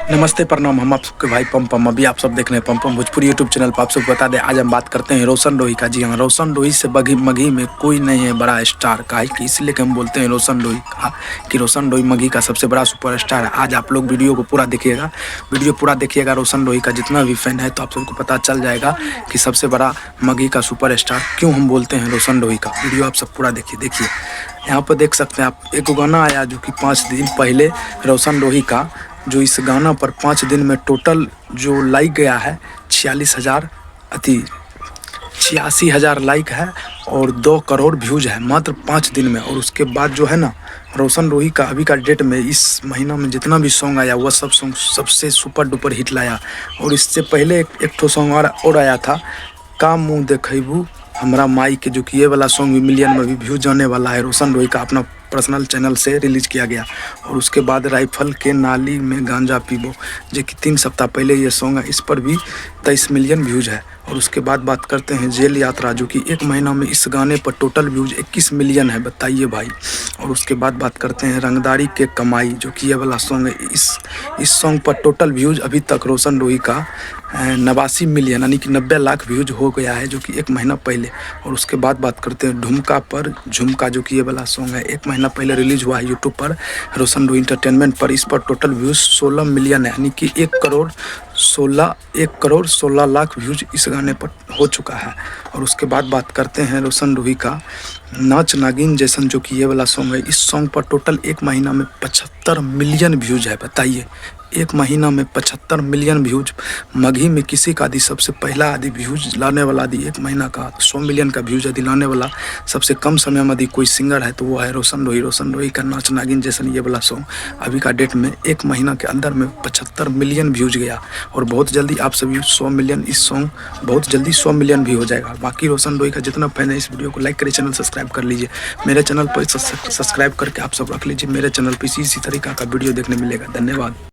नमस्ते प्रणाम। हम आप सबके भाई पम अभी आप सब देख रहे हैं पम भोजपुरी यूट्यूब चैनल पर। आप सबको बता दें, आज हम बात करते हैं रोशन रोही का। जी हाँ, रोशन रोही से मगही में कोई नहीं है बड़ा स्टार का है कि इसलिए कि हम बोलते हैं रोशन रोही का कि रोशन रोही मगही का सबसे बड़ा सुपर स्टार है। आज आप लोग वीडियो को पूरा देखिएगा, रोशन रोही का जितना भी फैन है तो आप सबको पता चल जाएगा कि सबसे बड़ा मगही का सुपर स्टार क्यों हम बोलते हैं रोशन रोही का। वीडियो आप सब पूरा देखिए। यहाँ पर देख सकते हैं आप, एक गाना आया जो कि 5 दिन पहले रोशन रोही का, जो इस गाना पर 5 दिन में टोटल जो लाइक गया है 86,000 लाइक है और 2 करोड़ व्यूज है मात्र 5 दिन में। और उसके बाद जो है ना, रोशन रोही का अभी का डेट में इस महीना में जितना भी सॉन्ग आया वह सब सॉन्ग सबसे सुपर डुपर हिट लाया। और इससे पहले एक ठो सॉन्ग और आया था, का मुँह देखबू हमरा माई के, जो कि ये वाला सॉन्ग भी मिलियन में भी व्यूज जाने वाला है। रोशन रोही का अपना पर्सनल चैनल से रिलीज किया गया। और उसके बाद राइफल के नाली में गांजा पीबो, जो कि 3 सप्ताह पहले ये सॉन्ग है, इस पर भी 23 मिलियन व्यूज है। और उसके बाद बात करते हैं जेल यात्रा, जो कि 1 महीना में इस गाने पर टोटल व्यूज 21 मिलियन है, बताइए भाई। और उसके बाद बात करते हैं रंगदारी के कमाई, जो कि ये वाला सॉन्ग है। इस सॉन्ग पर टोटल व्यूज अभी तक रोशन रोही का 89 मिलियन यानी कि 90 लाख व्यूज हो गया है, जो कि 1 महीना पहले। और उसके बाद बात करते हैं ढुमका पर झुमका, जो कि ये वाला सॉन्ग है 1 महीना पहले रिलीज हुआ है यूट्यूब पर रोशन रोही इंटरटेनमेंट पर। इस पर टोटल व्यूज 16 मिलियन है, यानी कि 1 करोड़ 16 लाख व्यूज इस गाने पर हो चुका है। और उसके बाद बात करते हैं रोशन रोही का नाच नागिन जैसन, जो कि ये वाला सॉन्ग है। इस सॉन्ग पर टोटल 1 महीना में 75 मिलियन व्यूज है, बताइए। 1 महीना में 75 मिलियन व्यूज। मगही में किसी का आदि सबसे पहला आदि व्यूज लाने वाला आदि 1 महीना का 100 मिलियन का व्यूज आदि लाने वाला सबसे कम समय में यदि कोई सिंगर है तो वो है रोशन रोही। रोशन रोही का नाच नागिन जैसन ये वाला सॉन्ग अभी का डेट में 1 महीना के अंदर में 75 मिलियन व्यूज गया। और बहुत जल्दी आप सभी 100 मिलियन, इस सॉन्ग बहुत जल्दी 100 मिलियन भी हो जाएगा। बाकी रोशन रोही का जितना फैन है, इस वीडियो को लाइक करिए, चैनल सब्सक्राइब कर लीजिए। मेरे चैनल पर सब्सक्राइब करके आप सब रख लीजिए। मेरे चैनल पर इसी तरीका का वीडियो देखने मिलेगा। धन्यवाद।